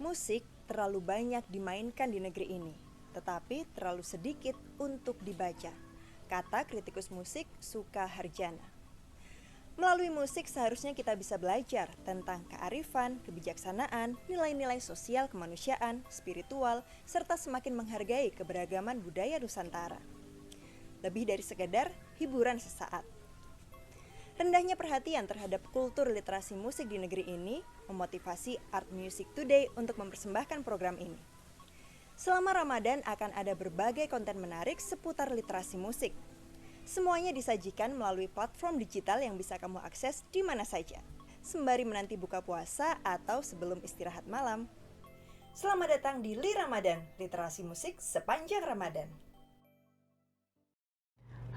Musik terlalu banyak dimainkan di negeri ini, tetapi terlalu sedikit untuk dibaca, kata kritikus musik Suka Harjana. Melalui musik seharusnya kita bisa belajar tentang kearifan, kebijaksanaan, nilai-nilai sosial kemanusiaan, spiritual, serta semakin menghargai keberagaman budaya Nusantara. Lebih dari sekedar hiburan sesaat. Rendahnya perhatian terhadap kultur literasi musik di negeri ini memotivasi Art Music Today untuk mempersembahkan program ini. Selama Ramadan akan ada berbagai konten menarik seputar literasi musik. Semuanya disajikan melalui platform digital yang bisa kamu akses di mana saja, sembari menanti buka puasa atau sebelum istirahat malam. Selamat datang di Li Ramadan, literasi musik sepanjang Ramadan.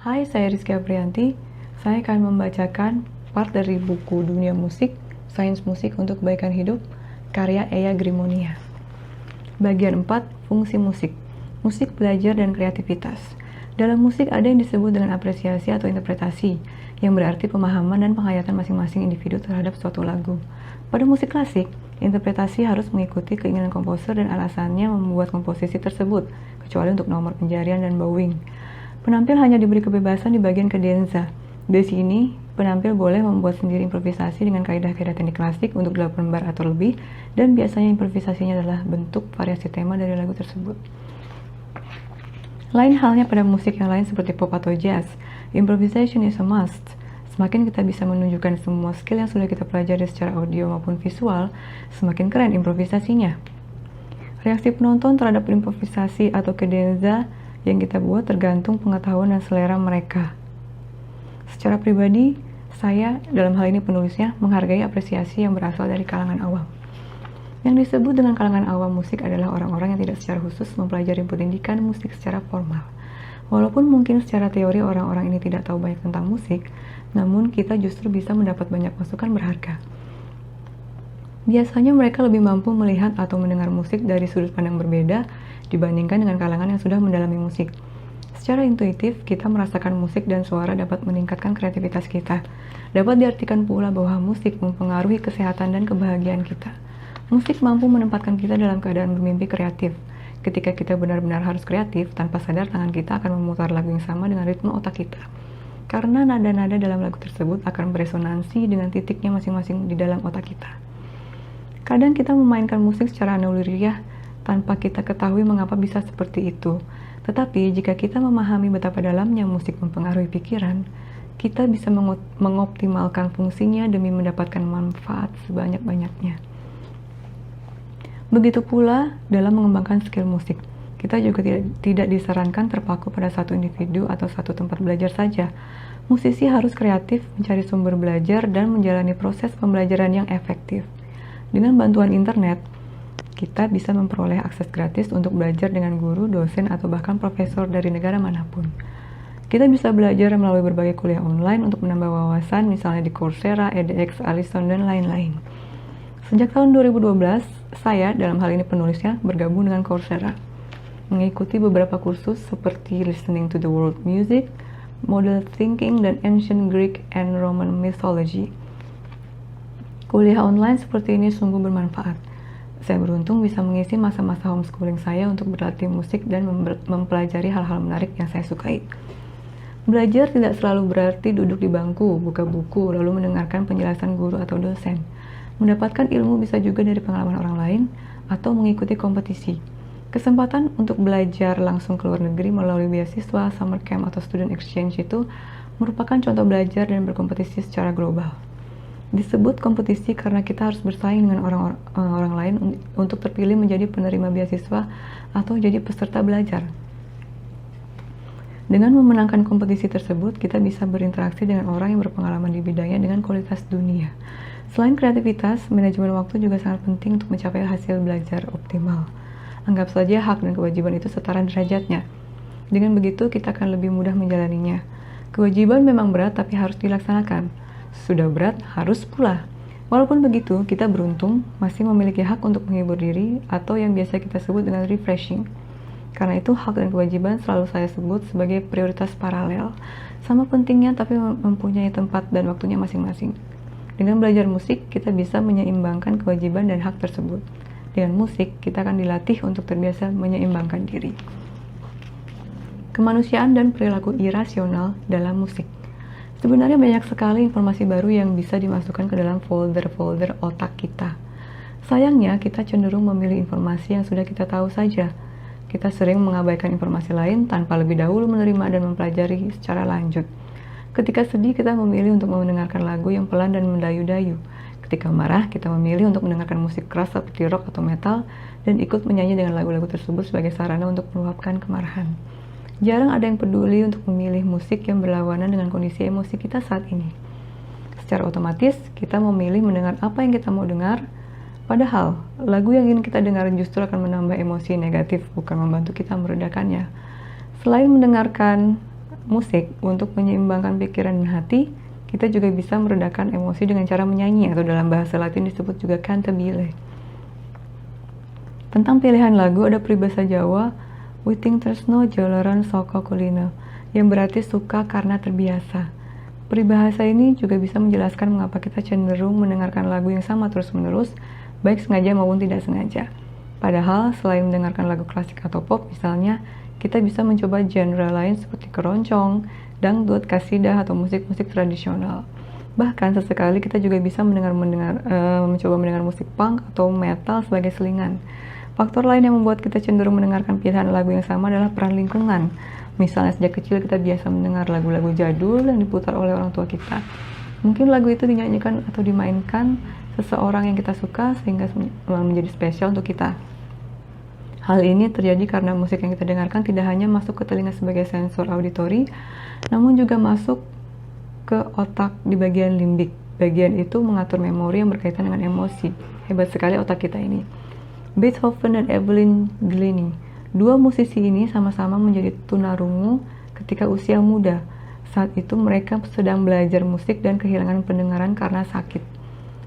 Hai, saya Rizky Aprianti. Saya akan membacakan part dari buku Dunia Musik, Sains Musik untuk Kebaikan Hidup, karya Eya Grimonia. Bagian 4, Fungsi Musik. Musik, belajar, dan kreativitas. Dalam musik ada yang disebut dengan apresiasi atau interpretasi, yang berarti pemahaman dan penghayatan masing-masing individu terhadap suatu lagu. Pada musik klasik, interpretasi harus mengikuti keinginan komposer dan alasannya membuat komposisi tersebut, kecuali untuk nomor penjarian dan bowing. Penampil hanya diberi kebebasan di bagian cadenza. Di sini, penampil boleh membuat sendiri improvisasi dengan kaidah-kaidah teknik klasik untuk 8 bar atau lebih, dan biasanya improvisasinya adalah bentuk variasi tema dari lagu tersebut. Lain halnya pada musik yang lain seperti pop atau jazz, improvisation is a must. Semakin kita bisa menunjukkan semua skill yang sudah kita pelajari secara audio maupun visual, semakin keren improvisasinya. Reaksi penonton terhadap improvisasi atau cadenza yang kita buat tergantung pengetahuan dan selera mereka. Secara pribadi, saya, dalam hal ini penulisnya, menghargai apresiasi yang berasal dari kalangan awam. Yang disebut dengan kalangan awam musik adalah orang-orang yang tidak secara khusus mempelajari pendidikan musik secara formal. Walaupun mungkin secara teori orang-orang ini tidak tahu banyak tentang musik, namun kita justru bisa mendapat banyak masukan berharga. Biasanya mereka lebih mampu melihat atau mendengar musik dari sudut pandang berbeda dibandingkan dengan kalangan yang sudah mendalami musik. Secara intuitif, kita merasakan musik dan suara dapat meningkatkan kreativitas kita. Dapat diartikan pula bahwa musik mempengaruhi kesehatan dan kebahagiaan kita. Musik mampu menempatkan kita dalam keadaan bermimpi kreatif. Ketika kita benar-benar harus kreatif, tanpa sadar tangan kita akan memutar lagu yang sama dengan ritme otak kita. Karena nada-nada dalam lagu tersebut akan beresonansi dengan titiknya masing-masing di dalam otak kita. Kadang kita memainkan musik secara naluriah tanpa kita ketahui mengapa bisa seperti itu. Tetapi jika kita memahami betapa dalamnya musik mempengaruhi pikiran, kita bisa mengoptimalkan fungsinya demi mendapatkan manfaat sebanyak-banyaknya. Begitu pula dalam mengembangkan skill musik. Kita juga tidak disarankan terpaku pada satu individu atau satu tempat belajar saja. Musisi harus kreatif, mencari sumber belajar, dan menjalani proses pembelajaran yang efektif. Dengan bantuan internet, kita bisa memperoleh akses gratis untuk belajar dengan guru, dosen, atau bahkan profesor dari negara manapun. Kita bisa belajar melalui berbagai kuliah online untuk menambah wawasan, misalnya di Coursera, edX, Alison, dan lain-lain. Sejak tahun 2012, saya, dalam hal ini penulisnya, bergabung dengan Coursera. Mengikuti beberapa kursus seperti Listening to the World Music, Model Thinking, dan Ancient Greek and Roman Mythology. Kuliah online seperti ini sungguh bermanfaat. Saya beruntung bisa mengisi masa-masa homeschooling saya untuk berlatih musik dan mempelajari hal-hal menarik yang saya sukai. Belajar tidak selalu berarti duduk di bangku, buka buku, lalu mendengarkan penjelasan guru atau dosen. Mendapatkan ilmu bisa juga dari pengalaman orang lain atau mengikuti kompetisi. Kesempatan untuk belajar langsung ke luar negeri melalui beasiswa, summer camp, atau student exchange itu merupakan contoh belajar dan berkompetisi secara global. Disebut kompetisi karena kita harus bersaing dengan orang lain untuk terpilih menjadi penerima beasiswa atau jadi peserta belajar. Dengan memenangkan kompetisi tersebut, kita bisa berinteraksi dengan orang yang berpengalaman di bidangnya dengan kualitas dunia. Selain kreativitas, manajemen waktu juga sangat penting untuk mencapai hasil belajar optimal. Anggap saja hak dan kewajiban itu setara derajatnya. Dengan begitu, kita akan lebih mudah menjalaninya. Kewajiban memang berat tapi harus dilaksanakan. Sudah berat, harus pula. Walaupun begitu, kita beruntung masih memiliki hak untuk menghibur diri atau yang biasa kita sebut dengan refreshing. Karena itu, hak dan kewajiban selalu saya sebut sebagai prioritas paralel. Sama pentingnya tapi mempunyai tempat dan waktunya masing-masing. Dengan belajar musik, kita bisa menyeimbangkan kewajiban dan hak tersebut. Dengan musik, kita akan dilatih untuk terbiasa menyeimbangkan diri. Kemanusiaan dan perilaku irasional dalam musik. Sebenarnya banyak sekali informasi baru yang bisa dimasukkan ke dalam folder-folder otak kita. Sayangnya, kita cenderung memilih informasi yang sudah kita tahu saja. Kita sering mengabaikan informasi lain tanpa lebih dahulu menerima dan mempelajari secara lanjut. Ketika sedih, kita memilih untuk mendengarkan lagu yang pelan dan mendayu-dayu. Ketika marah, kita memilih untuk mendengarkan musik keras seperti rock atau metal dan ikut menyanyi dengan lagu-lagu tersebut sebagai sarana untuk meluapkan kemarahan. Jarang ada yang peduli untuk memilih musik yang berlawanan dengan kondisi emosi kita saat ini. Secara otomatis, kita memilih mendengar apa yang kita mau dengar. Padahal, lagu yang ingin kita dengar justru akan menambah emosi negatif, bukan membantu kita meredakannya. Selain mendengarkan musik untuk menyeimbangkan pikiran dan hati, kita juga bisa meredakan emosi dengan cara menyanyi, atau dalam bahasa Latin disebut juga cantabile. Tentang pilihan lagu, ada peribahasa Jawa, Witing tresno jalaran saka kulino, yang berarti suka karena terbiasa. Peribahasa ini juga bisa menjelaskan mengapa kita cenderung mendengarkan lagu yang sama terus-menerus, baik sengaja maupun tidak sengaja. Padahal, selain mendengarkan lagu klasik atau pop misalnya, kita bisa mencoba genre lain seperti keroncong, dangdut, kasidah, atau musik-musik tradisional. Bahkan sesekali kita juga bisa mencoba mendengar musik punk atau metal sebagai selingan. Faktor lain yang membuat kita cenderung mendengarkan pilihan lagu yang sama adalah peran lingkungan. Misalnya sejak kecil kita biasa mendengar lagu-lagu jadul yang diputar oleh orang tua kita. Mungkin lagu itu dinyanyikan atau dimainkan seseorang yang kita suka sehingga menjadi spesial untuk kita. Hal ini terjadi karena musik yang kita dengarkan tidak hanya masuk ke telinga sebagai sensor auditori, namun juga masuk ke otak di bagian limbik. Bagian itu mengatur memori yang berkaitan dengan emosi. Hebat sekali otak kita ini. Beethoven dan Evelyn Glennie, dua musisi ini sama-sama menjadi tunarungu ketika usia muda. Saat itu mereka sedang belajar musik dan kehilangan pendengaran karena sakit.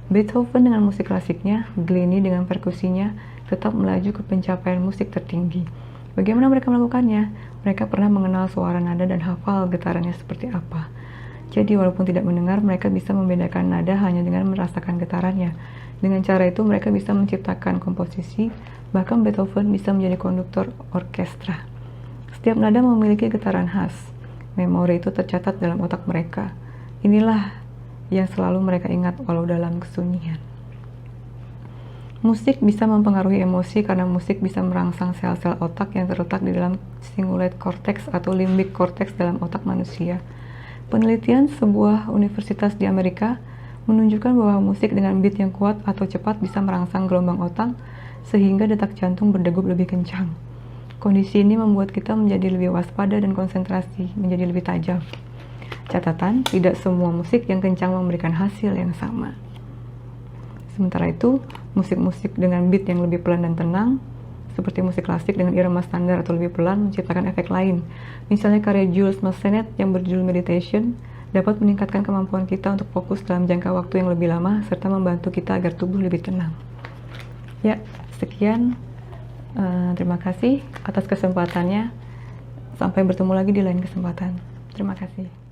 Beethoven dengan musik klasiknya, Glennie dengan perkusinya, tetap melaju ke pencapaian musik tertinggi. Bagaimana mereka melakukannya? Mereka pernah mengenal suara nada dan hafal getarannya seperti apa. Jadi walaupun tidak mendengar, mereka bisa membedakan nada hanya dengan merasakan getarannya. Dengan cara itu mereka bisa menciptakan komposisi, bahkan Beethoven bisa menjadi konduktor orkestra. Setiap nada memiliki getaran khas. Memori itu tercatat dalam otak mereka. Inilah yang selalu mereka ingat walau dalam kesunyian. Musik bisa mempengaruhi emosi karena musik bisa merangsang sel-sel otak yang terletak di dalam cingulate cortex atau limbic cortex dalam otak manusia. Penelitian sebuah universitas di Amerika menunjukkan bahwa musik dengan beat yang kuat atau cepat bisa merangsang gelombang otak sehingga detak jantung berdegup lebih kencang. Kondisi ini membuat kita menjadi lebih waspada dan konsentrasi menjadi lebih tajam. Catatan, tidak semua musik yang kencang memberikan hasil yang sama. Sementara itu, musik-musik dengan beat yang lebih pelan dan tenang, seperti musik klasik dengan irama standar atau lebih pelan, menciptakan efek lain. Misalnya karya Jules Massenet yang berjudul Meditation, dapat meningkatkan kemampuan kita untuk fokus dalam jangka waktu yang lebih lama, serta membantu kita agar tubuh lebih tenang. Ya, sekian. Terima kasih atas kesempatannya. Sampai bertemu lagi di lain kesempatan. Terima kasih.